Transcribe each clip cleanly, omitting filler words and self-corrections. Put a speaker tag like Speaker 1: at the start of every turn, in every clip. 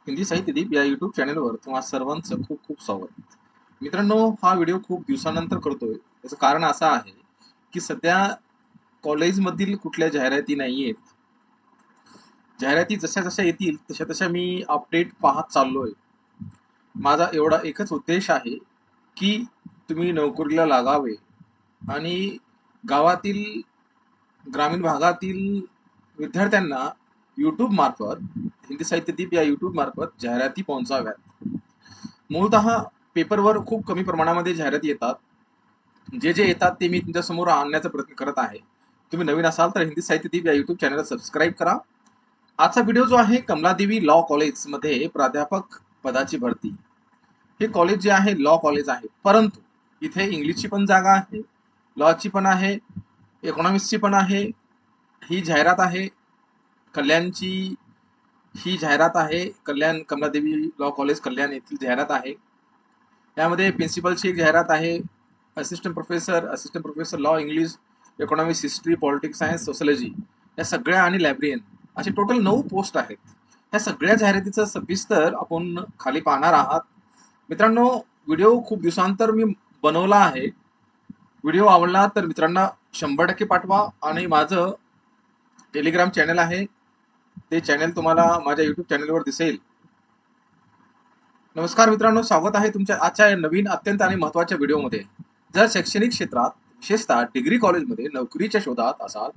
Speaker 1: हिंदी साहित्यदीप या युट्यूब चॅनलवर तुम्हा सर्वांचं खूप खूप स्वागत. मित्रांनो, हा व्हिडिओ खूप दिवसानंतर करतोय. याचं कारण असं आहे की सध्या कॉलेजमधील कुठल्या जाहिराती नाहीयेत. जाहिराती जशा जशा येतील तशा तशा मी अपडेट पाहत चाललोय. माझा एवढा एकच उद्देश आहे की तुम्ही नोकरीला लागावे आणि गावातील ग्रामीण भागातील विद्यार्थ्यांना YouTube मार्फत, हिंदी साहित्यदीप या YouTube मार्फत जाहिराती पोहोचाव्यात. मूळतः पेपरवर खूप कमी प्रमाणामध्ये जाहिराती येतात. जे जे येतात ते मी तुमच्यासमोर आणण्याचा प्रयत्न करत आहे. तुम्ही नवीन असाल तर हिंदी साहित्यदीप या YouTube चॅनलला सबस्क्राईब करा. आजचा व्हिडिओ जो आहे कमलादेवी लॉ कॉलेजमध्ये प्राध्यापक पदाची भरती. हे कॉलेज जे आहे लॉ कॉलेज आहे, परंतु इथे इंग्लिशची पण जागा आहे, लॉची पण आहे, इकॉनॉमिक्सची पण आहे. ही जाहिरात आहे कल्याणची. ही जाहिरात आहे कल्याण कमलादेवी लॉ कॉलेज कल्याण येथील जाहिरात आहे. यामध्ये प्रिन्सिपलची एक जाहिरात आहे, assistant professor law English, economics, history, politics science, sociology या सगळ्या आणि लायब्रेरियन असे टोटल 9 पोस्ट आहेत. ह्या सगळ्या जाहिरातीचं सविस्तर आपण खाली पाहणार आहात. मित्रांनो, व्हिडिओ खूप दिवसांतर मी बनवला आहे. व्हिडिओ आवडला तर मित्रांना 100% पाठवा आणि माझं टेलिग्राम चॅनल आहे, ते चॅनल तुम्हाला माझ्या युट्यूब चॅनलवर दिसेल. नमस्कार मित्रांनो, स्वागत आहे तुमच्या आजच्या या नवीन अत्यंत आणि महत्त्वाच्या व्हिडिओमध्ये. जर शैक्षणिक क्षेत्रात विशेषतः डिग्री कॉलेजमध्ये नोकरीच्या शोधात असाल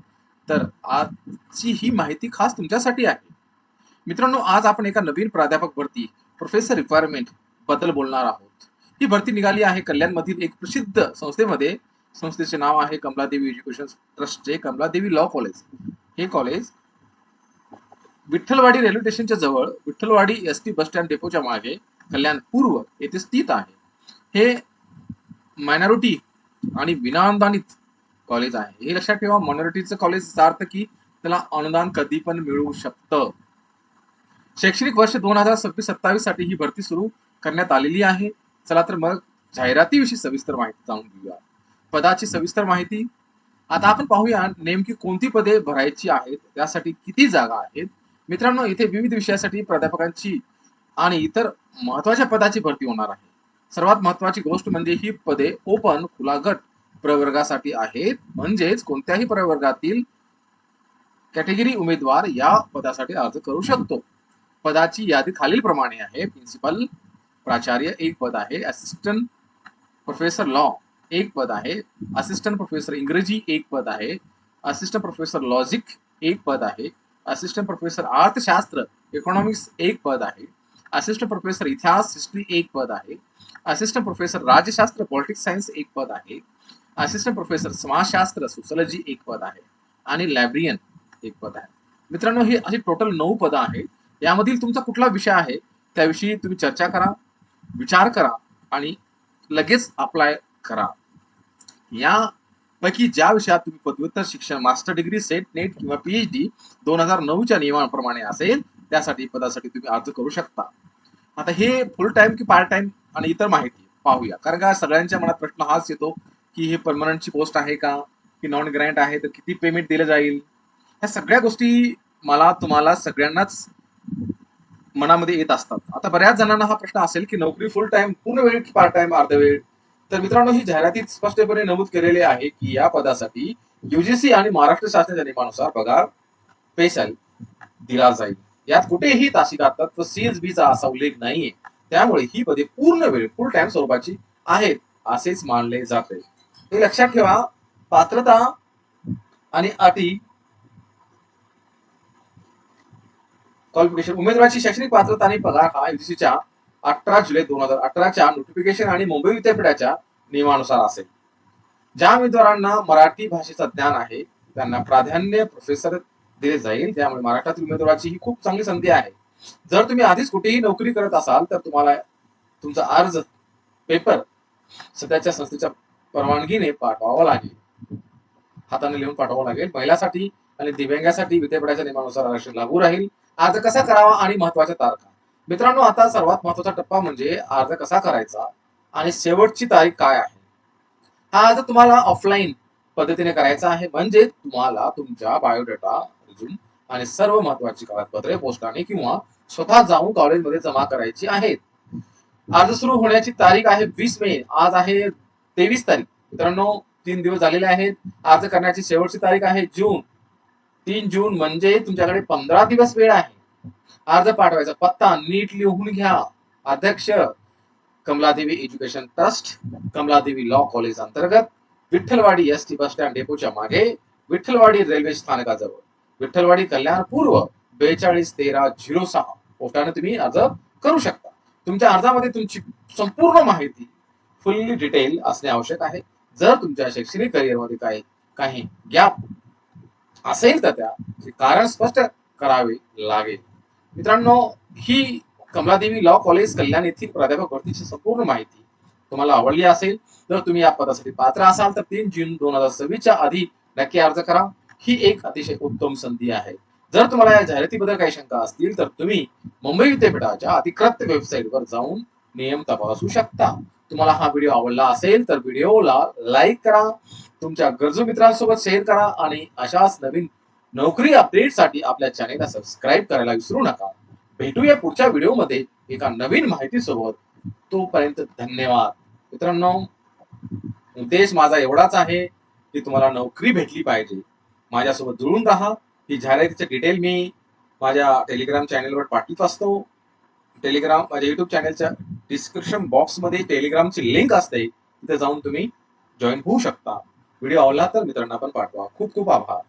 Speaker 1: तर आजची ही माहिती खास तुमच्यासाठी आहे. मित्रांनो, आज आपण एका नवीन प्राध्यापक भरती प्रोफेसर रिक्वायरमेंट बद्दल बोलणार आहोत. ही भरती निघाली आहे कल्याणमधील एक प्रसिद्ध संस्थेमध्ये. संस्थेचे नाव आहे कमलादेवी एज्युकेशन ट्रस्टचे कमलादेवी लॉ कॉलेज. हे कॉलेज विठ्ठलवाडी रेल्वे स्टेशनच्या जवळ, विठ्ठलवाडी एसटी बस स्टँड डेपोच्या मागे कल्याण पूर्व येथे स्थित आहे. हे मायनॉरिटी आणि विनाअनुदानित कॉलेज आहे. हे लक्षात ठेवा, मायनॉरिटीचं कॉलेजचा अर्थ की त्याला अनुदान कधी पण मिळू शकतं. शैक्षणिक वर्ष 2026-27 साठी ही भरती सुरू करण्यात आलेली आहे. चला तर मग जाहिरातीविषयी सविस्तर माहिती जाणून घेऊया. पदाची सविस्तर माहिती. आता आपण पाहूया नेमकी कोणती पदे भरायची आहेत, त्यासाठी किती जागा आहेत. मित्रांनो, इथे विविध विषयासाठी प्राध्यापकांची आणि इतर महत्वाच्या पदाची भरती होणार आहे. सर्वात महत्वाची गोष्ट म्हणजे ही पदे ओपन खुला गट प्रवर्गासाठी आहेत, म्हणजेच कोणत्याही प्रवर्गातील कॅटेगरी उमेदवार या पदासाठी अर्ज करू शकतो. पदाची यादी खालील प्रमाणे आहे. प्रिन्सिपल प्राचार्य एक पद आहे, असिस्टंट प्रोफेसर लॉ एक पद आहे, असिस्टंट प्रोफेसर इंग्रजी एक पद आहे, असिस्टंट प्रोफेसर लॉजिक एक पद आहे, असिस्टंट प्रोफेसर अर्थशास्त्र इकॉनॉमिक्स एक पद आहे, असिस्टंट प्रोफेसर इतिहास हिस्ट्री एक पद आहे, असिस्टंट प्रोफेसर राज्यशास्त्र पॉलिटिक्स सायन्स एक पद आहे, असिस्टंट प्रोफेसर समाजशास्त्र सोशॉलॉजी एक पद आहे आणि लायब्रेरियन एक पद आहे. मित्रांनो, ही अशी टोटल 9 पदं आहेत. यामधील तुमचा कुठला विषय आहे त्याविषयी तुम्ही चर्चा करा, विचार करा आणि लगेच अप्लाय करा. यापैकी ज्या विषयात तुम्ही पदव्युत्तर शिक्षण, मास्टर डिग्री, सेट, नेट किंवा पीएचडी 2009च्या नियमाप्रमाणे असेल त्यासाठी पदासाठी तुम्ही अर्ज करू शकता. आता हे फुल टाइम की पार्ट टाइम आणि इतर माहिती पाहूया. कारण का सगळ्यांच्या मनात प्रश्न हाच येतो की हे परमनंटची पोस्ट आहे का, की नॉन ग्रँट आहे, तर किती पेमेंट दिलं जाईल. ह्या सगळ्या गोष्टी मला तुम्हाला सगळ्यांनाच मनामध्ये येत असतात. आता बऱ्याच जणांना हा प्रश्न असेल की नोकरी फुल टाइम पूर्ण वेळ की पार्ट टाइम अर्ध वेळ. तर मित्रांनो, ही जाहिरातीत स्पष्टपणे नमूद केलेले आहे की या पदासाठी युजीसी आणि महाराष्ट्र शासनाच्या नियमानुसार पगार स्पेशल दिला जाईल. यात कुठेही तासिका तत्व सीएसबीचा असा उल्लेख नाहीये. त्यामुळे ही पदे पूर्ण वेळ फुल टाइम स्वरूपाची आहेत असेच मानले जाते. हे लक्षात ठेवा. पात्रता आणि अटी. क्वालिफिकेशन. उमेदवाराची शैक्षणिक पात्रता आणि पगार हा युजीसीच्या 18 जुलै 2018च्या नोटिफिकेशन आणि मुंबई विद्यापीठाच्या नियमानुसार असेल. ज्या उमेदवारांना मराठी भाषेचा ज्ञान आहे त्यांना प्राधान्य प्रोफेसर दिले जाईल. त्यामुळे महाराष्ट्रातील उमेदवाराची ही खूप चांगली संधी आहे. जर तुम्ही आधीच कुठेही नोकरी करत असाल तर तुम्हाला तुमचा अर्ज पेपर सध्याच्या संस्थेच्या परवानगीने पाठवावा लागेल, हाताने लिहून पाठवावं लागेल. महिलांसाठी आणि दिव्यांगासाठी विद्यापीठाच्या नियमानुसार आरक्षण लागू राहील. अर्ज कसा करावा आणि महत्वाच्या तारखा. मित्रांनो, आता सर्वात महत्वाचा टप्पा म्हणजे अर्ज कसा करायचा आणि शेवटची तारीख काय आहे. हा अर्ज तुम्हाला ऑफलाईन पद्धतीने करायचा आहे, म्हणजे तुम्हाला तुमच्या बायोडेटा, रिझ्यूम आणि सर्व महत्वाची कागदपत्रे पोस्टाने किंवा स्वतः जाऊन कॉलेजमध्ये जमा करायची आहेत. अर्ज सुरू होण्याची तारीख आहे 20 मे, आज आहे 23 तारीख. मित्रांनो 3 दिवस झालेले आहेत. अर्ज करण्याची शेवटची तारीख आहे 3 जून, म्हणजे तुमच्याकडे 15 दिवस वेळ आहे. अर्ज पाठवायचा पत्ता नीट लिहून घ्या. अध्यक्ष Kamaladevi education trust, Kamaladevi law college अंतर्गत, विठ्ठलवाडी एसटी बस स्टँड डेपोच्या मागे, विठ्ठलवाडी रेल्वे स्थानकाजवळ, विठ्ठलवाडी कल्याण पूर्व 421306 पोस्टाने तुम्ही अर्ज करू शकता. तुमच्या अर्जामध्ये तुमची संपूर्ण माहिती फुल्ली डिटेल असणे आवश्यक आहे. जर तुमच्या शैक्षणिक करिअरमध्ये काही गॅप असेल तर त्याचे कारण स्पष्ट करावे लागेल. मित्रांनो, ही कमलादेवी लॉ कॉलेज कल्याण येथील प्राध्यापक भरतीची संपूर्ण माहिती तुम्हाला आवडली असेल, जर तुम्ही या पदासाठी पात्र असाल तर 3 जून 2026च्या आधी नक्की अर्ज करा. ही एक अतिशय उत्तम संधी आहे. जर तुम्हाला या जाहिरातीबद्दल काही शंका असतील तर तुम्ही मुंबई विद्यापीठाच्या अधिकृत वेबसाईटवर जाऊन नियम तपासू शकता. तुम्हाला हा व्हिडिओ आवडला असेल तर व्हिडिओला लाईक करा, तुमच्या गरजू मित्रांसोबत शेअर करा आणि अशाच नवीन नोकरी अपडेटसाठी आपल्या चॅनेलला सबस्क्राईब करायला विसरू नका. भेटूया पुढच्या व्हिडिओमध्ये एका नवीन माहिती सोबत. तोपर्यंत धन्यवाद. मित्रांनो, उद्देश माझा एवढाच आहे की तुम्हाला नोकरी भेटली पाहिजे. माझ्यासोबत जुळून राहा. ही जाहिरातीचे डिटेल मी माझ्या टेलिग्राम चॅनेलवर पाठवत असतो. माझ्या युट्यूब चॅनेलच्या डिस्क्रिप्शन बॉक्समध्ये टेलिग्रामची लिंक असते, तिथे जाऊन तुम्ही जॉईन होऊ शकता. व्हिडिओ आवडला तर मित्रांना पण पाठवा. खूप खूप आभार.